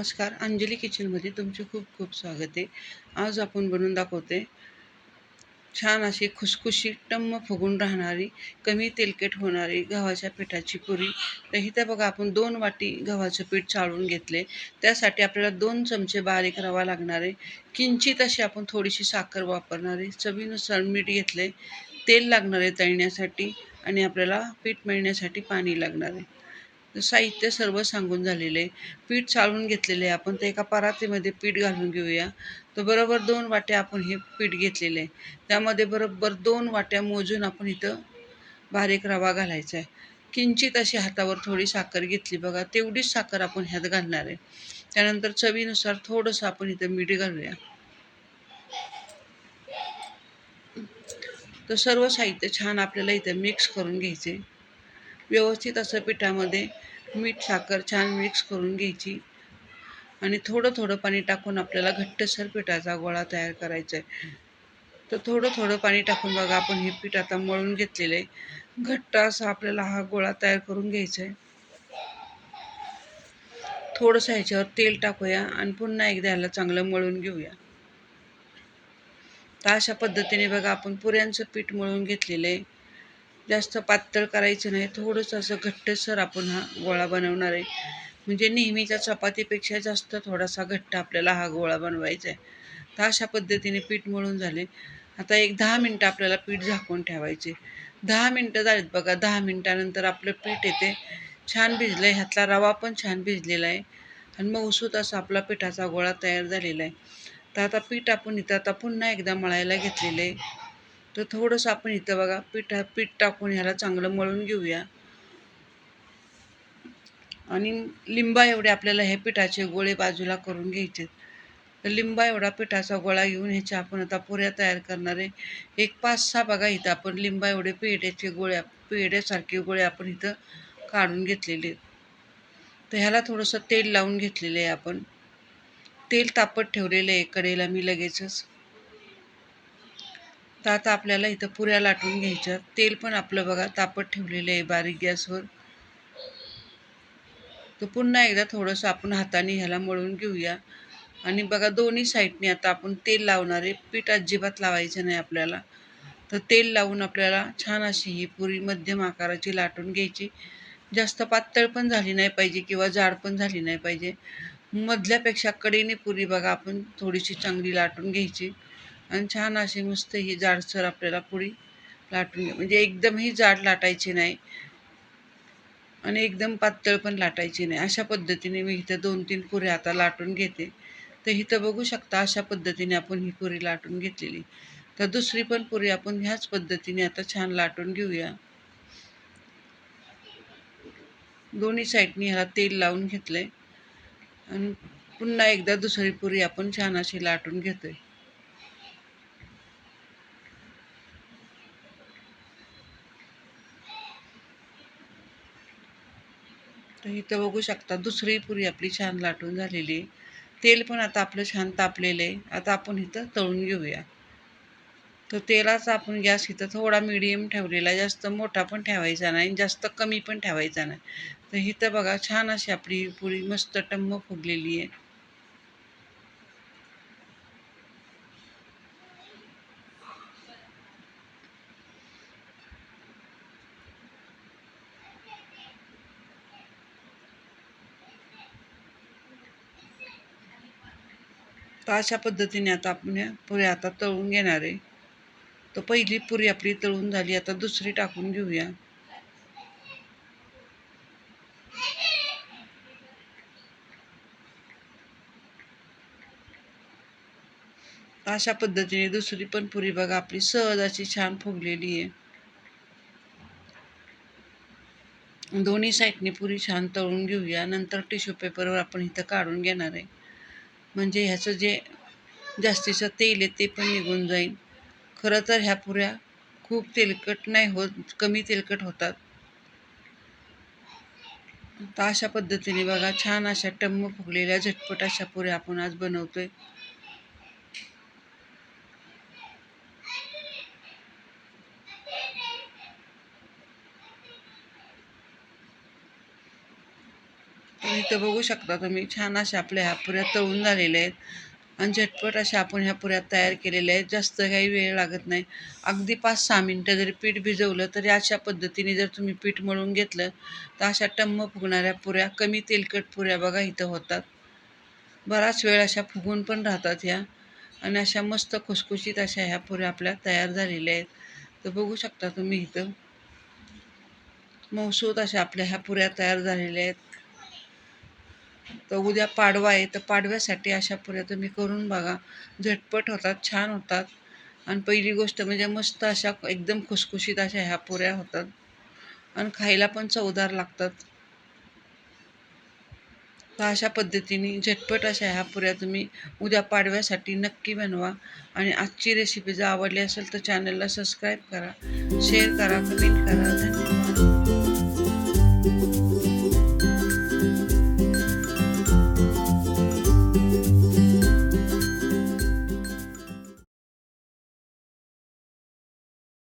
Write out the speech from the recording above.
नमस्कार, अंजली किचनमध्ये तुमचे खूप खूप स्वागत आहे. आज आपण बनवून दाखवते छान अशी खुसखुशीत टम्म फुगून राहणारी, कमी तेलकट होणारी गव्हाच्या पिठाची पुरी. तर इथं बघा आपण 2 वाटी गव्हाचं पीठ चाळून घेतले. त्यासाठी आपल्याला 2 चमचे बारीक रवा लागणार आहे. किंचित अशी आपण थोडीशी साखर वापरणार आहे. चवीनुसार मीठ घेतले. तेल लागणार आहे तळण्यासाठी आणि आपल्याला पीठ मळण्यासाठी पाणी लागणार आहे. साहित्य सर्व सांगून झालेले आहे. पीठ चाळून घेतलेले आहे आपण. तर एका परातीमध्ये पीठ घालून घेऊया. तर बरोबर 2 वाट्या आपण हे पीठ घेतलेले आहे. त्यामध्ये बरोबर 2 वाट्या मोजून आपण इथं बारीक रवा घालायचा आहे. किंचित अशी हातावर थोडी साखर घेतली बघा. तेवढीच साखर आपण ह्यात घालणार आहे. त्यानंतर चवीनुसार थोडंसं आपण इथं मीठ घालूया. तर सर्व साहित्य छान आपल्याला इथं मिक्स करून घ्यायचे. व्यवस्थित असं पिठामध्ये मीठ साखर छान मिक्स करून घ्यायची आणि थोडं थोडं पाणी टाकून आपल्याला घट्टसर पिठाचा गोळा तयार करायचा आहे. तर थोडं थोडं पाणी टाकून बघा आपण हे पीठ आता मळून घेतलेलं आहे. घट्ट असा आपल्याला हा गोळा तयार करून घ्यायचा आहे. थोडंसं ह्याच्यावर तेल टाकूया आणि पुन्हा एकदा ह्याला चांगलं मळून घेऊया. तर अशा पद्धतीने बघा आपण पुऱ्यांचं पीठ मळून घेतलेलं आहे. जास्त पातळ करायचं नाही, थोडंसं असं घट्टसर आपण हा गोळा बनवणार आहे. म्हणजे नेहमीच्या चपातीपेक्षा जास्त थोडासा घट्ट आपल्याला हा गोळा बनवायचा आहे. तर अशा पद्धतीने पीठ मळून झाले. आता एक 10 मिनटं आपल्याला पीठ झाकून ठेवायचे. 10 मिनटं झालीत बघा. 10 मिनटानंतर आपलं पीठ येते छान भिजलं आहे. ह्यातला रवा पण छान भिजलेला आहे आणि मऊसूत असा आपला पिठाचा गोळा तयार झालेला आहे. तर आता पीठ आपण इथं आता पुन्हा एकदा मळायला घेतलेलं आहे. तर थोडंसं आपण इथं बघा पीठ टाकून ह्याला चांगलं मळून घेऊया आणि लिंबा एवढे आपल्याला हे पिठाचे गोळे बाजूला करून घ्यायचे. तर लिंबा एवढा पिठाचा गोळा घेऊन ह्याच्या आपण आता पुऱ्या तयार करणार आहे. एक 5-6 बघा इथं आपण लिंबा एवढे पेढ्यासारखे गोळे आपण इथं काढून घेतलेले आहेत. तर ह्याला थोडंसं तेल लावून घेतलेलं आहे आपण. तेल तापत ठेवलेलं आहे कढईला मी लगेचच. तर आता आपल्याला इथं पुऱ्या लाटून घ्यायच्या. तेल पण आपलं बघा तापत ठेवलेलं आहे बारीक गॅसवर. तर पुन्हा एकदा थोडंसं आपण हाताने ह्याला मळून घेऊया आणि बघा दोन्ही साईडने आता आपण तेल लावणार आहे. पीठ अजिबात लावायचं नाही आपल्याला. तर तेल लावून आपल्याला छान अशी ही पुरी मध्यम आकाराची लाटून घ्यायची. जास्त पातळ पण झाली नाही पाहिजे किंवा जाड पण झाली नाही पाहिजे. मधल्यापेक्षा कडेने पुरी बघा आपण थोडीशी चांगली लाटून घ्यायची आणि छान अशी मस्त ही जाडसर आपल्याला पुरी लाटून म्हणजे एकदमही जाड लाटायची नाही आणि एकदम पातळ पण लाटायची नाही. अशा पद्धतीने मी इथं 2-3 पुऱ्या आता लाटून घेते. तर इथं बघू शकता अशा पद्धतीने आपण ही पुरी लाटून घेतलेली. तर दुसरी पण पुरी आपण ह्याच पद्धतीने आता छान लाटून घेऊया. दोन्ही साईडनी ह्याला तेल लावून घेतलंय आणि पुन्हा एकदा दुसरी पुरी आपण छान अशी लाटून घेतोय. तर इथं बघू शकता दुसरी पुरी आपली छान लाटून झालेली आहे. तेल पण आता आपलं छान तापलेलं आहे. आता आपण इथं तळून घेऊया. तर तेलाचा आपण गॅस इथं थोडा मिडियम ठेवलेला, जास्त मोठा पण ठेवायचा नाही जास्त कमी पण ठेवायचा नाही. तर इथं बघा छान अशी आपली पुरी मस्त टम्म फुगलेली आहे. तर अशा पद्धतीने आता आपण या पुऱ्या आता तळून घेणार आहे. तर पहिली पुरी आपली तळून झाली. आता दुसरी टाकून घेऊया. तर अशा पद्धतीने दुसरी पण पुरी बघा आपली सहज अशी छान फुगलेली आहे. दोन्ही साईडनी पुरी छान तळून घेऊया. नंतर टिश्यू पेपरवर आपण इथं काढून घेणार आहे. म्हणजे ह्याचं जे जास्तीचं तेल आहे ते पण निघून जाईल. खरं तर ह्या पुऱ्या खूप तेलकट नाही होत, कमी तेलकट होतात. तर अशा पद्धतीने बघा छान अशा टम्म फुगलेल्या झटपट अशा पुऱ्या आपण आज बनवतोय. तर इथं बघू शकता तुम्ही छान अशा आपल्या ह्या पुऱ्या तळून झालेल्या आहेत आणि झटपट अशा आपण ह्या पुऱ्या तयार केलेल्या आहेत. जास्त काही वेळ लागत नाही. अगदी 5-6 मिनटं जरी पीठ भिजवलं तरी अशा पद्धतीने जर तुम्ही पीठ मळून घेतलं तर अशा टम्म फुगणाऱ्या पुऱ्या, कमी तेलकट पुऱ्या बघा इथं होतात. बराच वेळ अशा फुगून पण राहतात ह्या आणि अशा मस्त खुसखुशीत अशा ह्या पुऱ्या आपल्या तयार झालेल्या आहेत. तर बघू शकता तुम्ही इथं मऊसूत अशा आपल्या ह्या पुऱ्या तयार झालेल्या आहेत. तर उद्या पाडवा आहे, तर पाडव्यासाठी अशा पुऱ्या तुम्ही करून बघा. झटपट होतात, छान होतात आणि पहिली गोष्ट म्हणजे मस्त अशा एकदम खुसखुशीत अशा ह्या पुऱ्या होतात आणि खायला पण चवदार लागतात. तर अशा पद्धतीने झटपट अशा ह्या पुऱ्या तुम्ही उद्या पाडव्यासाठी नक्की बनवा आणि आजची रेसिपी जर आवडली असेल तर चॅनलला सबस्क्राईब करा, शेअर करा, कमेंट करा. धन्यवाद.